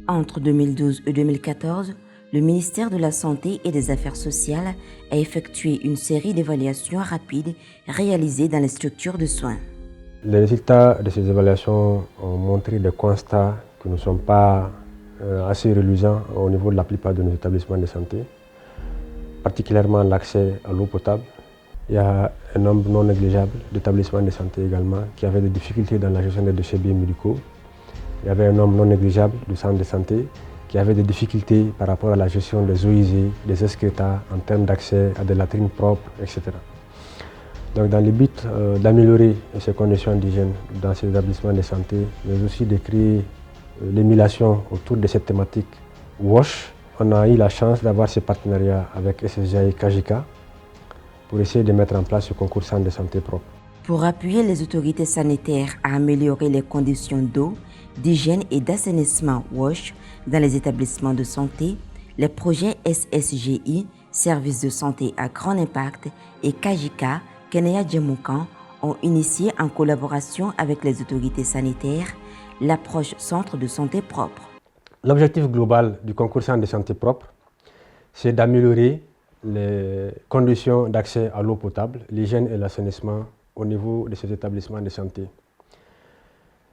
Entre 2012 et 2014, le ministère de la Santé et des Affaires sociales a effectué une série d'évaluations rapides réalisées dans les structures de soins. Les résultats de ces évaluations ont montré des constats qui ne sont pas assez reluisants au niveau de la plupart de nos établissements de santé, particulièrement l'accès à l'eau potable. Il y a un nombre non négligeable d'établissements de santé également qui avaient des difficultés dans la gestion des déchets biomédicaux. Il y avait un nombre non négligeable de centres de santé qui avaient des difficultés par rapport à la gestion des eaux usées, des excrétas en termes d'accès à des latrines propres, etc. Donc dans le but d'améliorer ces conditions d'hygiène dans ces établissements de santé, mais aussi de créer l'émulation autour de cette thématique WASH, on a eu la chance d'avoir ce partenariat avec SSGI et KGK pour essayer de mettre en place ce concours centre de santé propre. Pour appuyer les autorités sanitaires à améliorer les conditions d'eau, d'hygiène et d'assainissement WASH dans les établissements de santé, les projets SSGI, Services de santé à grand impact, et KGK, Kenya Djemoukan, ont initié en collaboration avec les autorités sanitaires l'approche centre de santé propre. L'objectif global du concours centre de santé propre, c'est d'améliorer les conditions d'accès à l'eau potable, l'hygiène et l'assainissement au niveau de ces établissements de santé.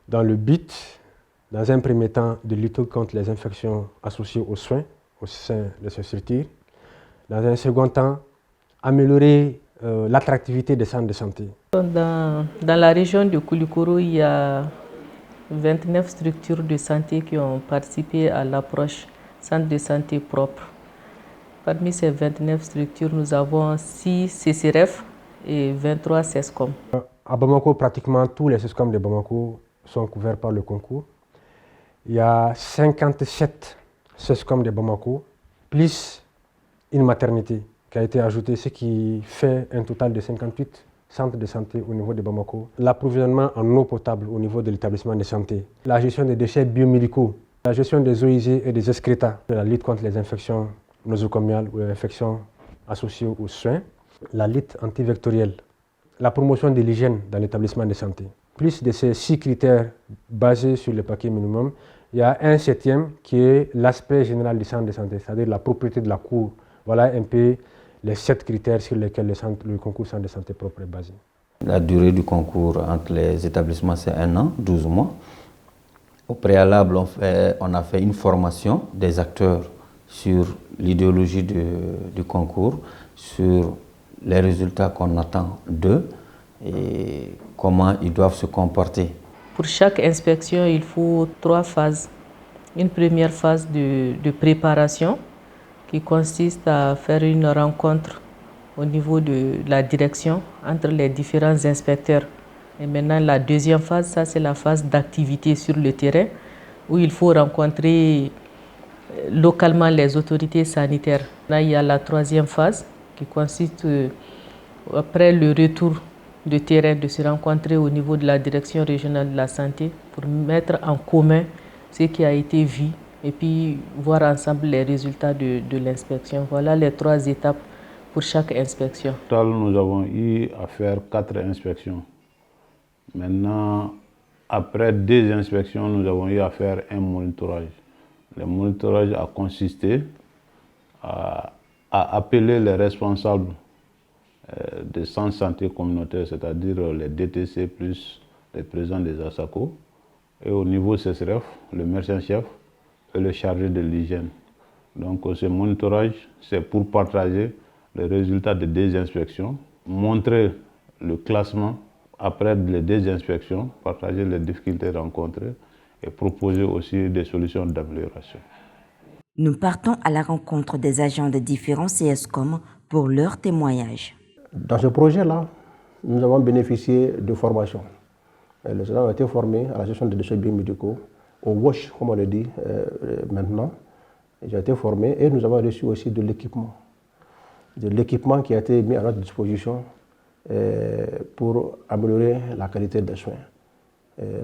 Dans le but, dans un premier temps, de lutter contre les infections associées aux soins au sein de ces structures. Dans un second temps, améliorer l'attractivité des centres de santé. Dans la région de Koulikoro, il y a 29 structures de santé qui ont participé à l'approche centre de santé propre. Parmi ces 29 structures, nous avons 6 CCRF et 23 CESCOM. À Bamako, pratiquement tous les CESCOM de Bamako sont couverts par le concours. Il y a 57 CESCOM de Bamako, plus une maternité qui a été ajoutée, ce qui fait un total de 58 centres de santé au niveau de Bamako. L'approvisionnement en eau potable au niveau de l'établissement de santé, la gestion des déchets biomédicaux, la gestion des eaux usées et des excrétas, la lutte contre les infections nosocomiales ou les infections associées aux soins, la lutte antivectorielle, la promotion de l'hygiène dans l'établissement de santé. Plus de ces 6 critères basés sur le paquet minimum, il y a un 7e qui est l'aspect général du centre de santé, c'est-à-dire la propriété de la cour. Voilà un peu les 7 critères sur lesquels le concours centre de santé propre est basé. La durée du concours entre les établissements, c'est 1 an, 12 mois. Au préalable, on a fait une formation des acteurs sur l'idéologie du concours, sur les résultats qu'on attend d'eux et comment ils doivent se comporter. Pour chaque inspection, il faut 3 phases. Une première phase de préparation qui consiste à faire une rencontre au niveau de la direction entre les différents inspecteurs. Et maintenant, la deuxième phase, ça c'est la phase d'activité sur le terrain où il faut rencontrer localement les autorités sanitaires. Là, il y a la 3e phase qui consiste, après le retour de terrain, de se rencontrer au niveau de la direction régionale de la santé pour mettre en commun ce qui a été vu et puis voir ensemble les résultats de l'inspection. Voilà les 3 étapes pour chaque inspection. Au total, nous avons eu à faire 4 inspections. Maintenant, après 2 inspections, nous avons eu à faire un monitorage. Le monitorage a consisté à appeler les responsables des centres de santé communautaires, c'est-à-dire les DTC plus les présidents des ASACO, et au niveau CSRF, le médecin-chef et le chargé de l'hygiène. Donc ce monitorage, c'est pour partager les résultats des 2 inspections, montrer le classement après les 2 inspections, partager les difficultés rencontrées et proposer aussi des solutions d'amélioration. Nous partons à la rencontre des agents des différents CSCOM pour leur témoignage. Dans ce projet-là, nous avons bénéficié de formation. Les agents ont été formés à la gestion des déchets biomédicaux, au WASH, comme on le dit maintenant. Ils ont été formés et nous avons reçu aussi de l'équipement. De l'équipement qui a été mis à notre disposition pour améliorer la qualité des soins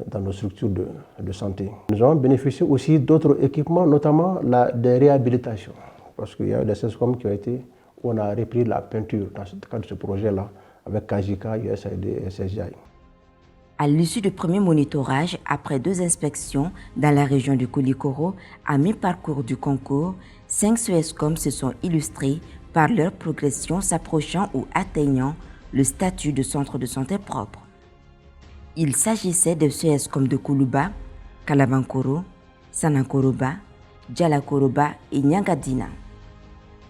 dans nos structures de santé. Nous avons bénéficié aussi d'autres équipements, notamment des réhabilitations, parce qu'il y a des CESCOM qui ont été, où on a repris la peinture dans le cadre de ce projet-là, avec KGK, USAID et SSGI. À l'issue du premier monitorage, après 2 inspections dans la région du Koulikoro, à mi-parcours du concours, 5 SOESCOM se sont illustrés par leur progression s'approchant ou atteignant le statut de centre de santé propre. Il s'agissait de SOESCOM de Koulouba, Kalavankoro, Sanankoroba, Djalakoroba et Nyangadina.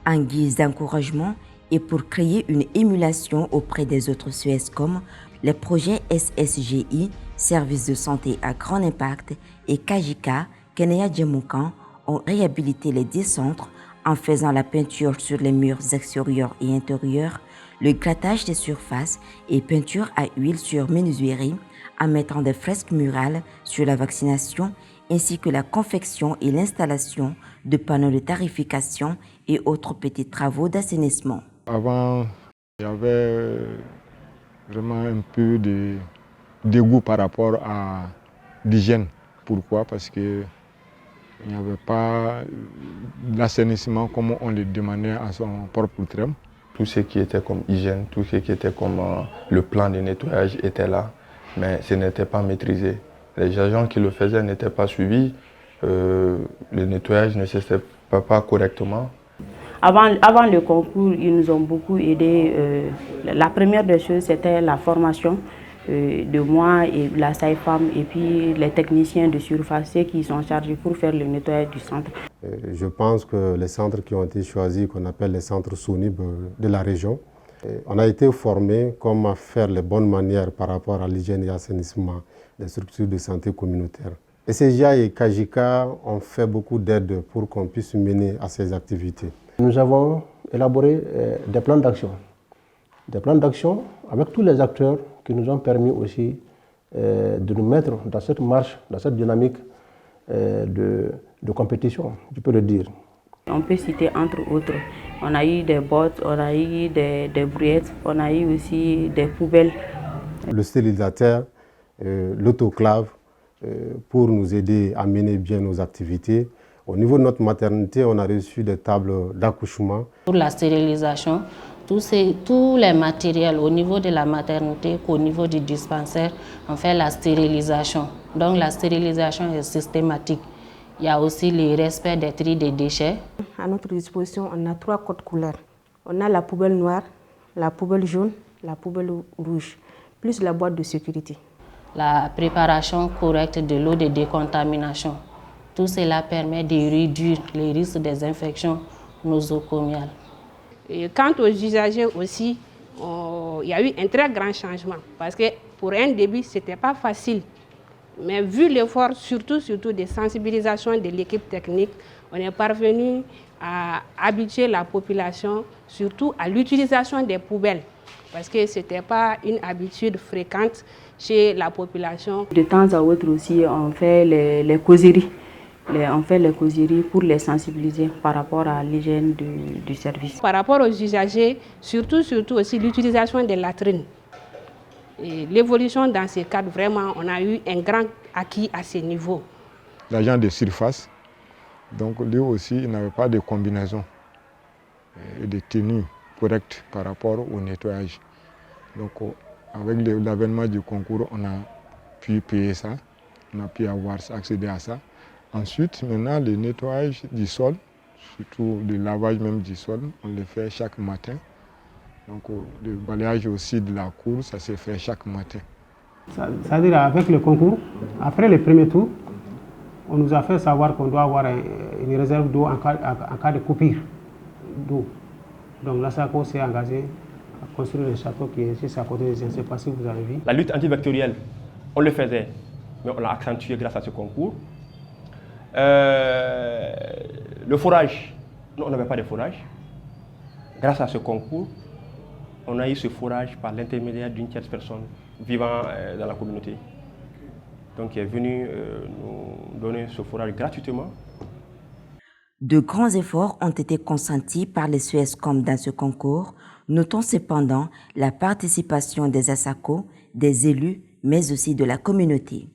En guise d'encouragement et pour créer une émulation auprès des autres SOESCOM, les projets SSGI, Services de santé à grand impact, et Kajika, Kenea Djemoukan ont réhabilité les 10 centres en faisant la peinture sur les murs extérieurs et intérieurs, le grattage des surfaces et peinture à huile sur menuiserie, en mettant des fresques murales sur la vaccination, ainsi que la confection et l'installation de panneaux de tarification et autres petits travaux d'assainissement. Avant, il y avait vraiment un peu de dégoût par rapport à l'hygiène. Pourquoi? Parce qu'il n'y avait pas l'assainissement comme on le demandait à son propre terme. Tout ce qui était comme hygiène, tout ce qui était comme le plan de nettoyage était là, mais ce n'était pas maîtrisé. Les agents qui le faisaient n'étaient pas suivis, le nettoyage ne se faisait pas correctement. Avant le concours, ils nous ont beaucoup aidés. La première des choses, c'était la formation de moi et la SAIFAM et puis les techniciens de surface qui sont chargés pour faire le nettoyage du centre. Je pense que les centres qui ont été choisis, qu'on appelle les centres SONIB de la région, on a été formés comment faire les bonnes manières par rapport à l'hygiène et l'assainissement des structures de santé communautaires. SSGA et Kajika ont fait beaucoup d'aide pour qu'on puisse mener à ces activités. Nous avons élaboré des plans d'action. Des plans d'action avec tous les acteurs qui nous ont permis aussi de nous mettre dans cette marche, dans cette dynamique de compétition, je peux le dire. On peut citer entre autres, on a eu des bottes, on a eu des brouettes, on a eu aussi des poubelles. Le stérilisateur, l'autoclave, pour nous aider à mener bien nos activités. Au niveau de notre maternité, on a reçu des tables d'accouchement. Pour la stérilisation, tous les matériels au niveau de la maternité qu'au niveau du dispensaire, on fait la stérilisation. Donc la stérilisation est systématique. Il y a aussi le respect des tri des déchets. À notre disposition, on a 3 codes couleurs. On a la poubelle noire, la poubelle jaune, la poubelle rouge, plus la boîte de sécurité. La préparation correcte de l'eau de décontamination. Tout cela permet de réduire les risques des infections nosocomiales. Et quant aux usagers aussi, il y a eu un très grand changement parce que pour un début, ce n'était pas facile. Mais vu l'effort, surtout de sensibilisation de l'équipe technique, on est parvenu à habituer la population surtout à l'utilisation des poubelles parce que ce n'était pas une habitude fréquente chez la population. De temps à autre aussi, on fait les causeries. On fait les causeries pour les sensibiliser par rapport à l'hygiène du service. Par rapport aux usagers, surtout aussi l'utilisation des latrines. L'évolution dans ces cadres, vraiment, on a eu un grand acquis à ce niveau. L'agent de surface, donc lui aussi, il n'avait pas de combinaison et de tenue correcte par rapport au nettoyage. Donc avec l'avènement du concours, on a pu payer ça, on a pu accéder à ça. Ensuite, maintenant, le nettoyage du sol, surtout le lavage même du sol, on le fait chaque matin. Donc le balayage aussi de la cour, ça se fait chaque matin. C'est-à-dire avec le concours, après le premier tour, on nous a fait savoir qu'on doit avoir une réserve d'eau en cas de coupure d'eau. Donc la SACO s'est engagée à construire le château qui est juste à côté des gens. Je ne sais pas si vous avez vu. La lutte antibactérielle, on le faisait, mais on l'a accentué grâce à ce concours. Le forage, nous, on n'avait pas de forage. Grâce à ce concours, on a eu ce forage par l'intermédiaire d'une tierce personne vivant dans la communauté. Donc, il est venu nous donner ce forage gratuitement. De grands efforts ont été consentis par les SOESCOM dans ce concours. Notons cependant la participation des ASACO, des élus, mais aussi de la communauté.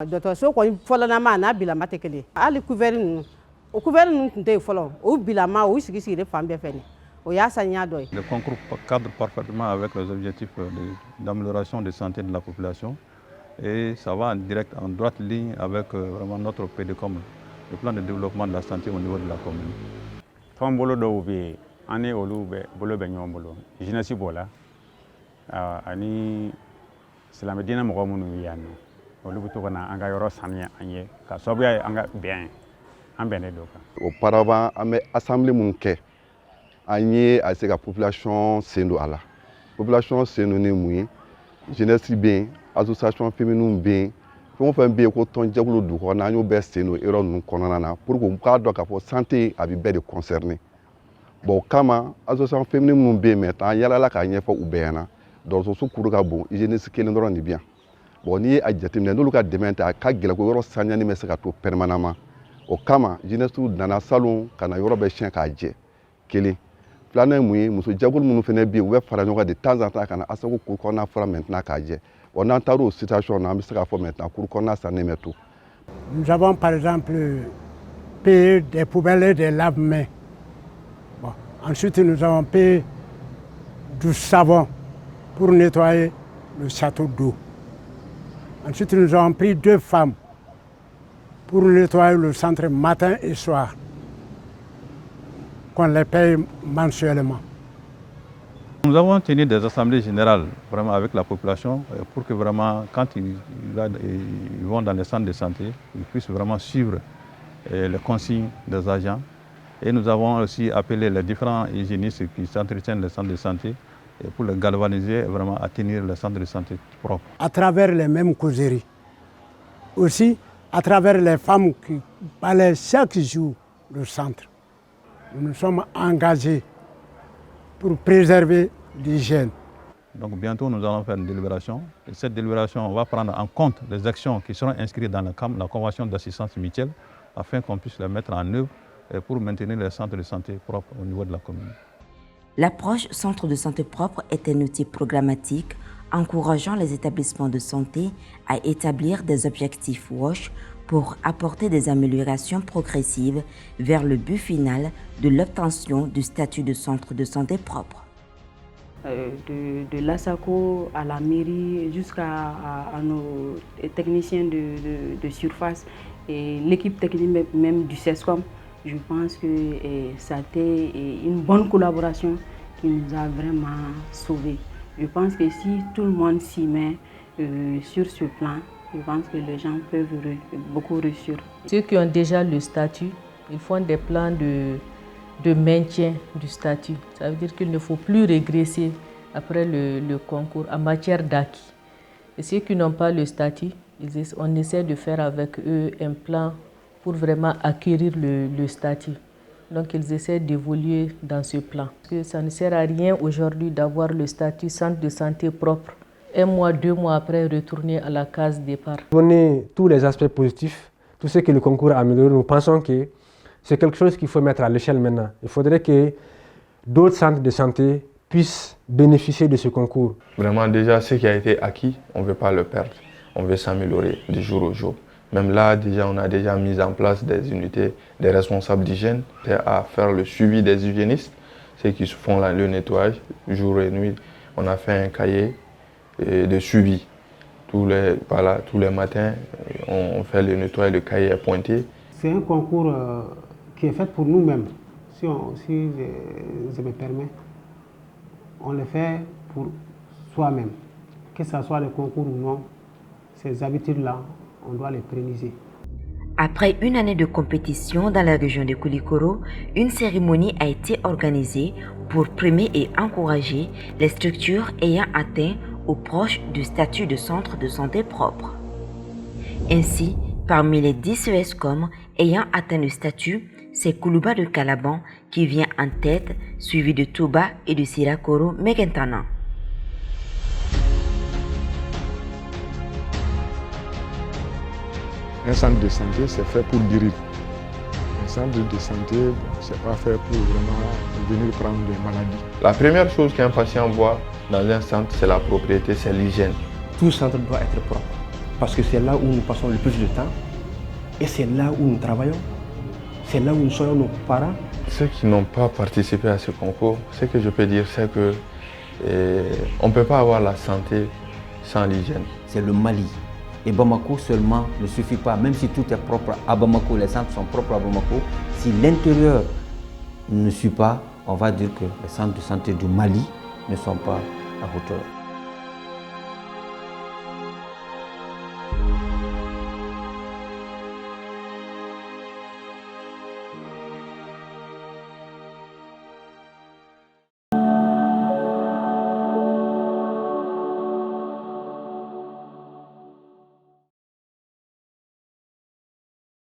Dɔgɔtɔrɔso kɔni fɔlɔlama n'a bilama tɛ kelen hali o couvert ninnu tun tɛ yen fɔlɔ o bilama o sigi de fan bɛɛ fɛ nin o y'a saniya dɔ ye. Le concours cadre parfaitement avec les objectifs d'amélioration de santé de la population et ça va en direct, en droite ligne avec vraiment notre PDCOM, le plan de développement de la santé au niveau de la commune. Tombolo dobe ani olube bolo benyomolo jeunesse bola ani silamedina mo munu yano olubu to kana anga yoro sania anye ka sobya anga bien ambene doka. Auparavant on a assemblée mun ke anye a se ka population sendo ala population sendo ne mu jeunesse bien association féminine bien on fait bien ko ton jagulo du ko na nyo be sendo ero nu konana na pour ko ka do ka pour santé abi be de concerné. Bon, kama association féminine mun be meta yala la ka nyefo ubena donc so kuru ka bon jeunesse kelen do ni bien bon ni a jatimne no luka dementa ka gela ko yoro sanya ni mesaka to permanemment o kama jeunesse tu nana salon kana yoro be chien ka je kele flana mu muso jagol mun fene bi we fara nyoka de temps en temps kana asako ko kona fara maintenant ka je on entend aux situations na misaka fo maintenant ko kona sa ne meto. Nous avons par exemple payé des poubelles et des lave-mains. Bon. Ensuite, nous avons payé du savon pour nettoyer le château d'eau. Ensuite, nous avons pris 2 femmes pour nettoyer le centre matin et soir, qu'on les paye mensuellement. Nous avons tenu des assemblées générales vraiment avec la population pour que vraiment, quand ils vont dans les centres de santé, ils puissent vraiment suivre les consignes des agents. Et nous avons aussi appelé les différents hygiénistes qui s'entretiennent les centres de santé pour les galvaniser et vraiment à tenir les centres de santé propres. À travers les mêmes causeries. Aussi, à travers les femmes qui balaient chaque jour le centre. Nous nous sommes engagés pour préserver l'hygiène. Donc bientôt nous allons faire une délibération. Et cette délibération va prendre en compte les actions qui seront inscrites dans la convention d'assistance mutuelle afin qu'on puisse les mettre en œuvre pour maintenir les centres de santé propres au niveau de la commune. L'approche centre de santé propre est un outil programmatique encourageant les établissements de santé à établir des objectifs WASH pour apporter des améliorations progressives vers le but final de l'obtention du statut de centre de santé propre. De l'ASACO à la mairie jusqu'à nos techniciens de surface et l'équipe technique même du CESCOM, je pense que ça a été une bonne collaboration qui nous a vraiment sauvés. Je pense que si tout le monde s'y met sur ce plan, je pense que les gens peuvent beaucoup réussir. Ceux qui ont déjà le statut, ils font des plans de maintien du statut. Ça veut dire qu'il ne faut plus régresser après le concours en matière d'acquis. Et ceux qui n'ont pas le statut, on essaie de faire avec eux un plan pour vraiment acquérir le statut. Donc ils essaient d'évoluer dans ce plan. Parce que ça ne sert à rien aujourd'hui d'avoir le statut centre de santé propre. 1 mois, 2 mois après, retourner à la case départ. Donner tous les aspects positifs, tout ce que le concours a amélioré, nous pensons que c'est quelque chose qu'il faut mettre à l'échelle maintenant. Il faudrait que d'autres centres de santé puissent bénéficier de ce concours. Vraiment, déjà, ce qui a été acquis, on ne veut pas le perdre. On veut s'améliorer de jour au jour. Même là, déjà, on a déjà mis en place des unités, des responsables d'hygiène à faire le suivi des hygiénistes, ceux qui font le nettoyage jour et nuit. On a fait un cahier de suivi. Tous les matins, on fait le nettoyage, le cahier est pointé. C'est un concours qui est fait pour nous-mêmes, si je me permets. On le fait pour soi-même. Que ce soit le concours ou non, ces habitudes-là, on doit les pérenniser. Après une année de compétition dans la région de Koulikoro, une cérémonie a été organisée pour primer et encourager les structures ayant atteint ou proches du statut de centre de santé propre. Ainsi, parmi les 10 ESCOM ayant atteint le statut, c'est Koulouba de Calaban qui vient en tête, suivi de Touba et de Sirakoro Megentana. Un centre de santé, c'est fait pour guérir. Un centre de santé, ce n'est pas fait pour vraiment venir prendre des maladies. La première chose qu'un patient voit dans un centre, c'est la propriété, c'est l'hygiène. Tout centre doit être propre, parce que c'est là où nous passons le plus de temps, et c'est là où nous travaillons, c'est là où nous soignons nos parents. Ceux qui n'ont pas participé à ce concours, ce que je peux dire, c'est que on ne peut pas avoir la santé sans l'hygiène. C'est le Mali. Et Bamako seulement ne suffit pas, même si tout est propre à Bamako, les centres sont propres à Bamako, si l'intérieur ne suit pas, on va dire que les centres de santé du Mali ne sont pas à hauteur.